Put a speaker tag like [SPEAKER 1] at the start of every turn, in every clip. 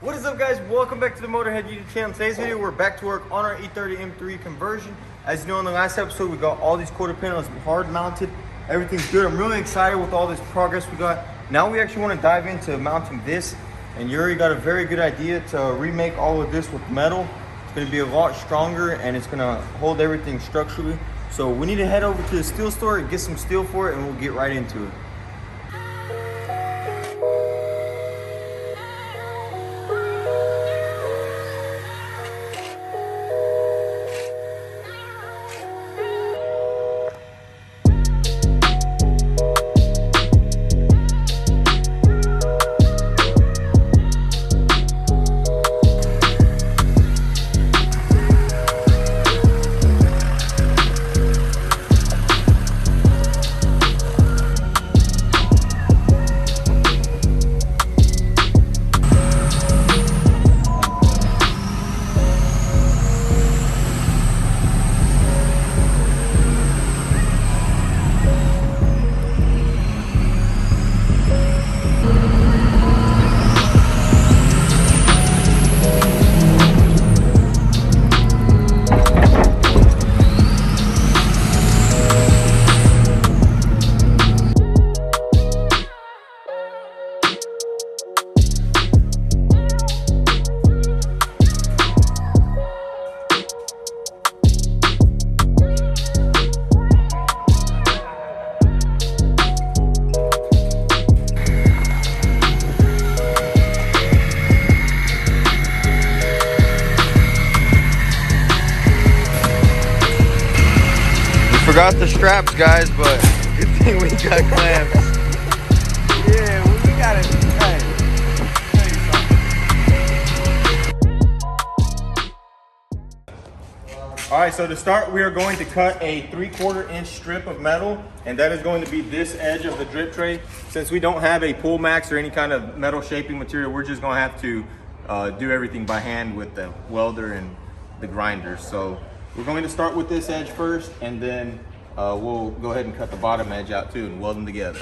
[SPEAKER 1] What is up, guys? Welcome back to the MotorHead YouTube channel. Today's video, we're back to work on our E30M3 conversion. As you know, in the last episode, we got all these quarter panels hard mounted. Everything's good. I'm really excited with all this progress we got. Now we actually want to dive into mounting this. And Yuri got a very good idea to remake all of this with metal. It's going to be a lot stronger and it's going to hold everything structurally. So we need to head over to the steel store and get some steel for it, and we'll get right into it. Forgot the straps, guys, but good thing we got clamps.
[SPEAKER 2] Yeah, we got it. Hey, tell you something.
[SPEAKER 1] All right, so to start, we are going to cut a 3/4 inch strip of metal, and that is going to be this edge of the drip tray. Since we don't have a pull max or any kind of metal shaping material, we're just gonna have to do everything by hand with the welder and the grinder. So we're going to start with this edge first, and then we'll go ahead and cut the bottom edge out too and weld them together.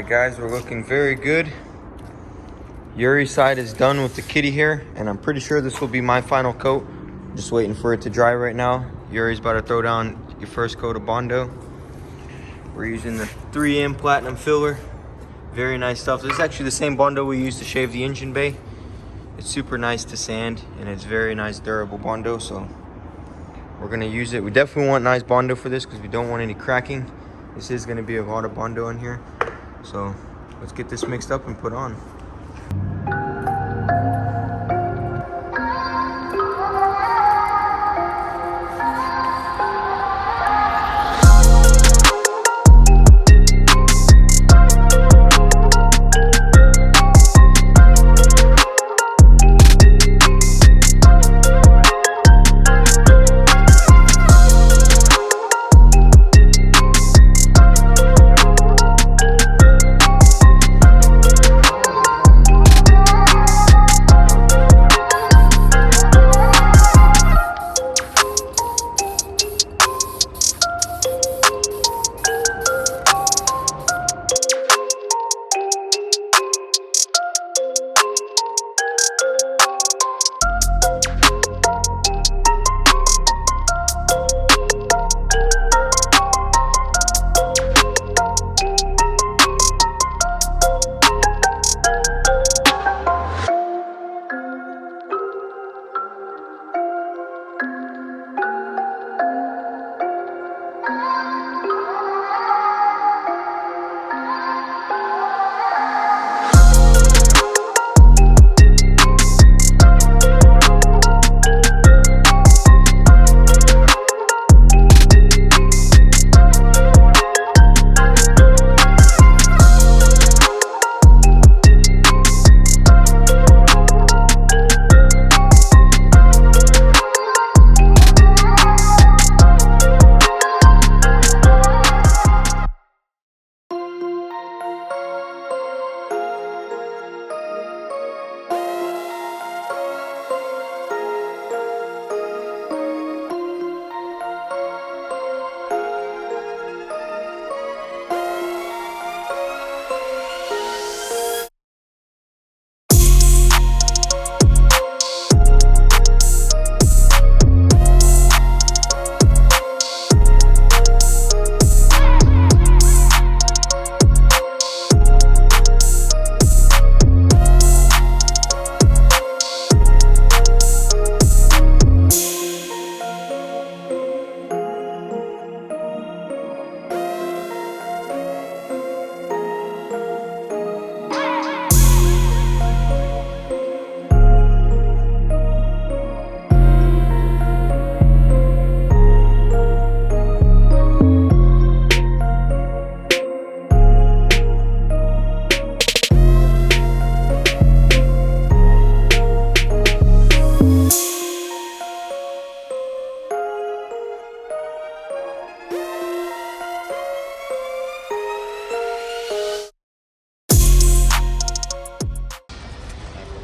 [SPEAKER 1] Guys, we're looking very good. Yuri's side is done with the kitty here, and I'm pretty sure this will be my final coat. Just waiting for it to dry right now. Yuri's about to throw down your first coat of Bondo. We're using the 3M Platinum filler. Very nice stuff. This is actually the same Bondo we used to shave the engine bay. It's super nice to sand, and it's very nice durable Bondo, so we're gonna use it. We definitely want nice Bondo for this because we don't want any cracking. This is gonna be a lot of Bondo in here. So let's get this mixed up and put on.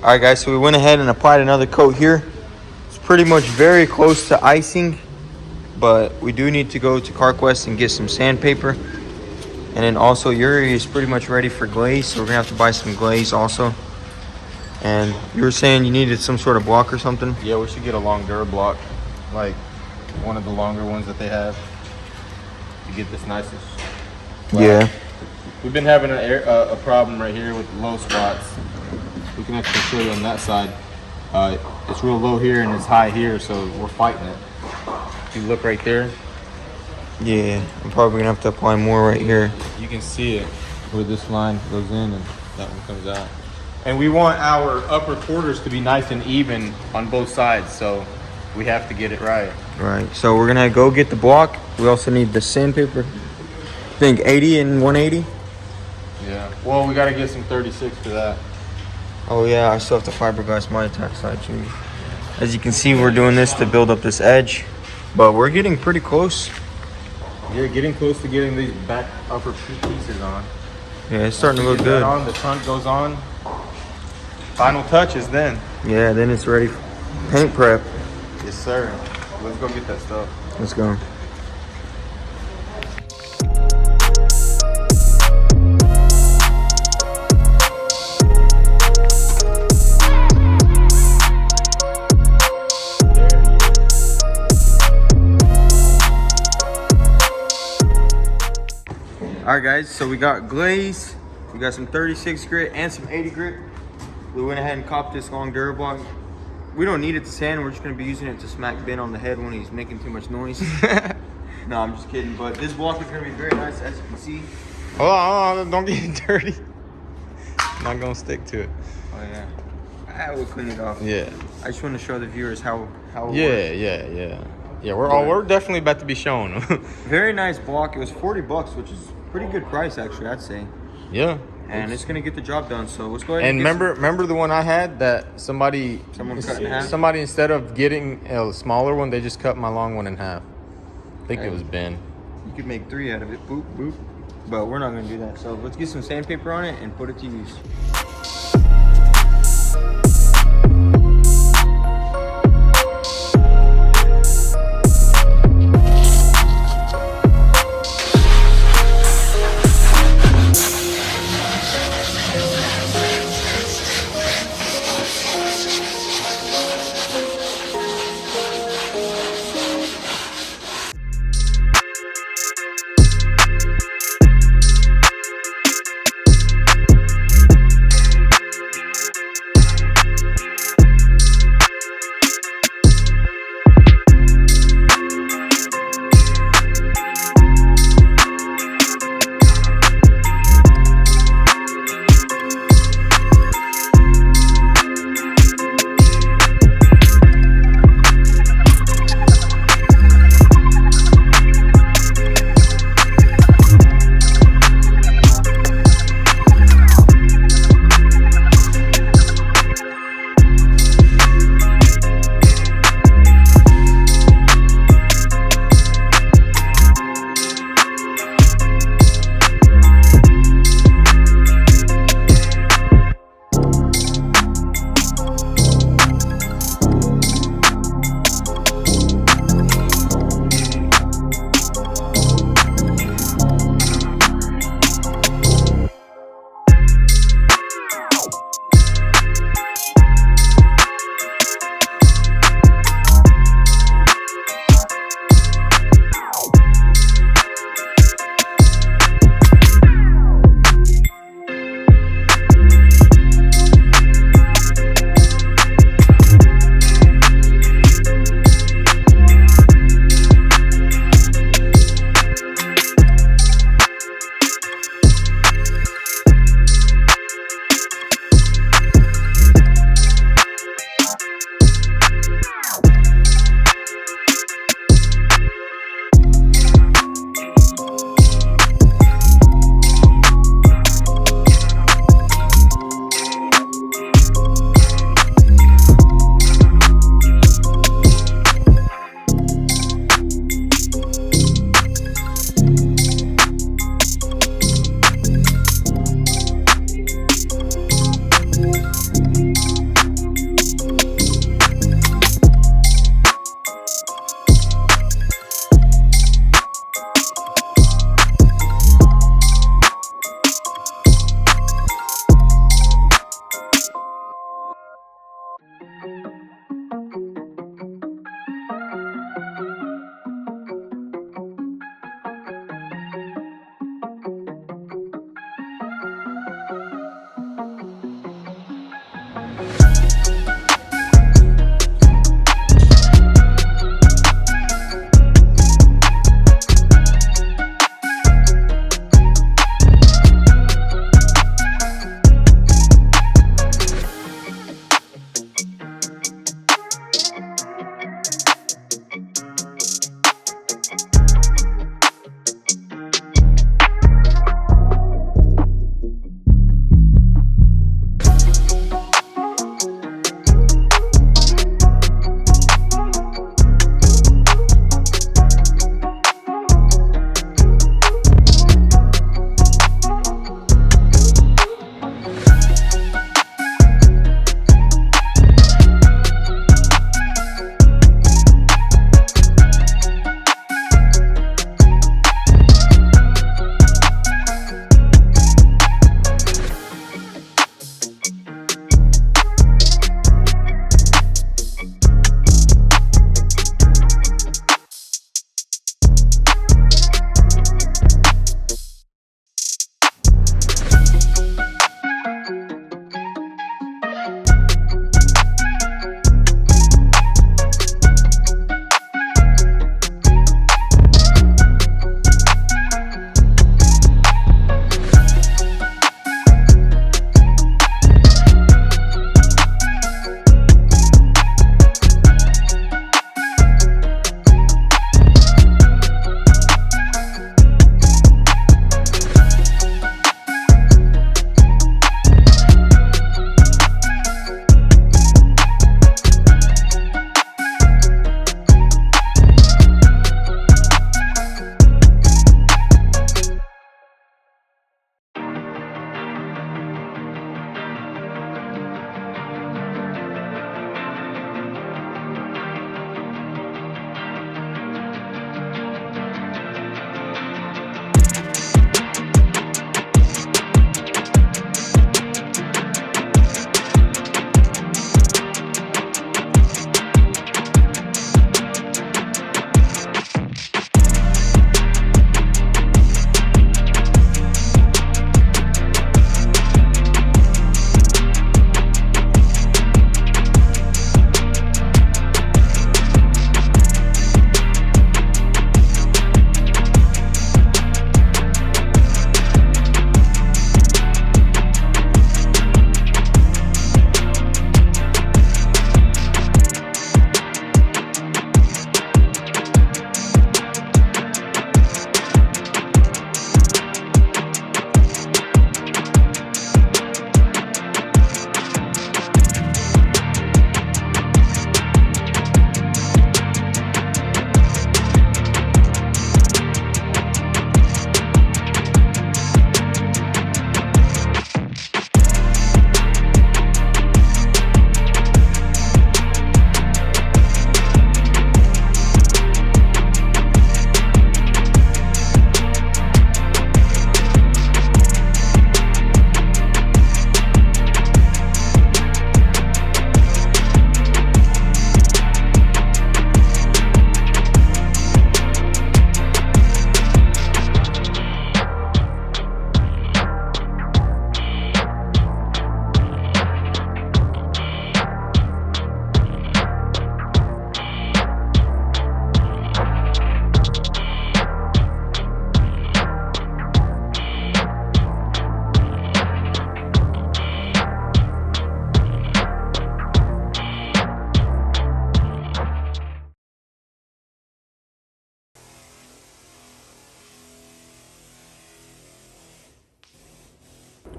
[SPEAKER 1] All right, guys, so we went ahead and applied another coat here. It's pretty much very close to icing, but we do need to go to CarQuest and get some sandpaper. And then also Yuri is pretty much ready for glaze, so we're gonna have to buy some glaze also. And you were saying you needed some sort of block or something?
[SPEAKER 3] Yeah, we should get a long Durablock, like one of the longer ones that they have, to get this nicest.
[SPEAKER 1] Yeah.
[SPEAKER 3] We've been having a problem right here with low spots. We can actually show you on that side. It's real low here and it's high here, so we're fighting it. If you look right there.
[SPEAKER 1] Yeah, I'm probably gonna have to apply more right here.
[SPEAKER 3] You can see it where this line goes in and that one comes out. And we want our upper quarters to be nice and even on both sides, so we have to get it right.
[SPEAKER 1] Right, so we're gonna go get the block. We also need the sandpaper. I think 80 and 180.
[SPEAKER 3] Yeah, well, we gotta get some 36 for that.
[SPEAKER 1] Oh yeah, I still have to fiberglass my attack side too. As you can see, we're doing this to build up this edge, but we're getting pretty close.
[SPEAKER 3] You're getting close to getting these back upper pieces on.
[SPEAKER 1] Yeah, it's starting to look
[SPEAKER 3] Get
[SPEAKER 1] good.
[SPEAKER 3] that on, the front goes on. Final touches then.
[SPEAKER 1] Yeah, then it's ready for paint prep.
[SPEAKER 3] Yes, sir. Let's go get that stuff.
[SPEAKER 1] Let's go. All right, guys, so we got glaze, we got some 36 grit and some 80 grit. We went ahead and copped this long Durablock. We don't need it to sand, we're just gonna be using it to smack Ben on the head when he's making too much noise. No, I'm just kidding, but this block is gonna be very nice, as you can see.
[SPEAKER 3] Hold on, don't get dirty. I'm not gonna stick to it.
[SPEAKER 1] Oh yeah, I will clean it off.
[SPEAKER 3] Yeah.
[SPEAKER 1] I just want to show the viewers how it works.
[SPEAKER 3] Yeah, we're definitely about to be showing them.
[SPEAKER 1] Very nice block. It was $40, which is pretty good price actually, I'd say.
[SPEAKER 3] Yeah.
[SPEAKER 1] And it's gonna get the job done. So let's go ahead.
[SPEAKER 3] And remember the one I had that someone
[SPEAKER 1] cut in half?
[SPEAKER 3] Somebody, instead of getting a smaller one, they just cut my long one in half. I think it was Ben.
[SPEAKER 1] You could make 3 out of it. Boop boop. But we're not gonna do that. So let's get some sandpaper on it and put it to use.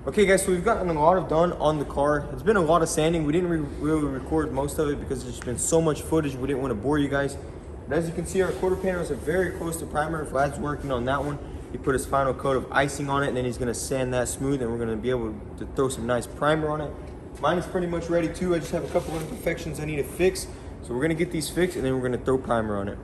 [SPEAKER 1] Okay guys, so we've gotten a lot done on the car. It's been a lot of sanding. We didn't really record most of it because there's been so much footage. We didn't want to bore you guys. But as you can see, our quarter panels are very close to primer. Vlad's working on that one. He put his final coat of icing on it, and then he's gonna sand that smooth, and we're gonna be able to throw some nice primer on it. Mine is pretty much ready too. I just have a couple of imperfections I need to fix. So we're gonna get these fixed, and then we're gonna throw primer on it.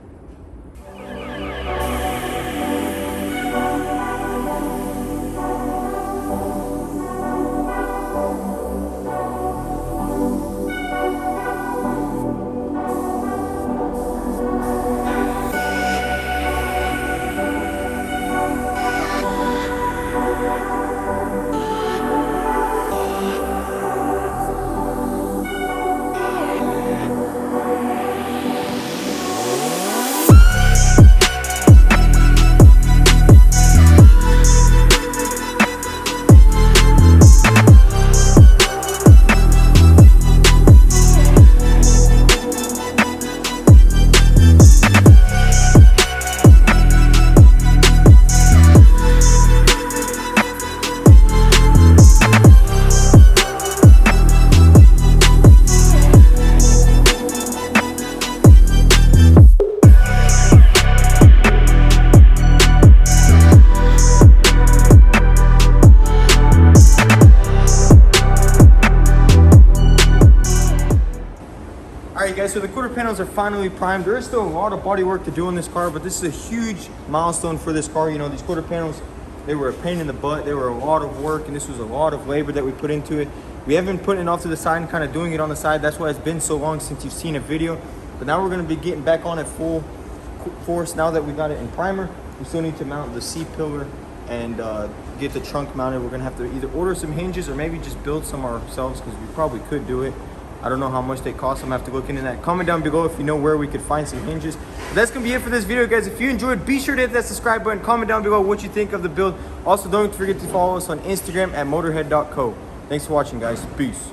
[SPEAKER 1] Alright guys, so the quarter panels are finally primed. There is still a lot of body work to do on this car, but this is a huge milestone for this car. You know, these quarter panels, they were a pain in the butt. They were a lot of work, and this was a lot of labor that we put into it. We have been putting it off to the side and kind of doing it on the side. That's why it's been so long since you've seen a video. But now we're going to be getting back on it full force. Now that we got it in primer, we still need to mount the C-pillar and get the trunk mounted. We're going to have to either order some hinges or maybe just build some ourselves, because we probably could do it. I don't know how much they cost. I'm gonna have to look into that. Comment down below if you know where we could find some hinges. But that's gonna be it for this video, guys. If you enjoyed, be sure to hit that subscribe button. Comment down below what you think of the build. Also, don't forget to follow us on Instagram at motorhead.co. Thanks for watching, guys. Peace.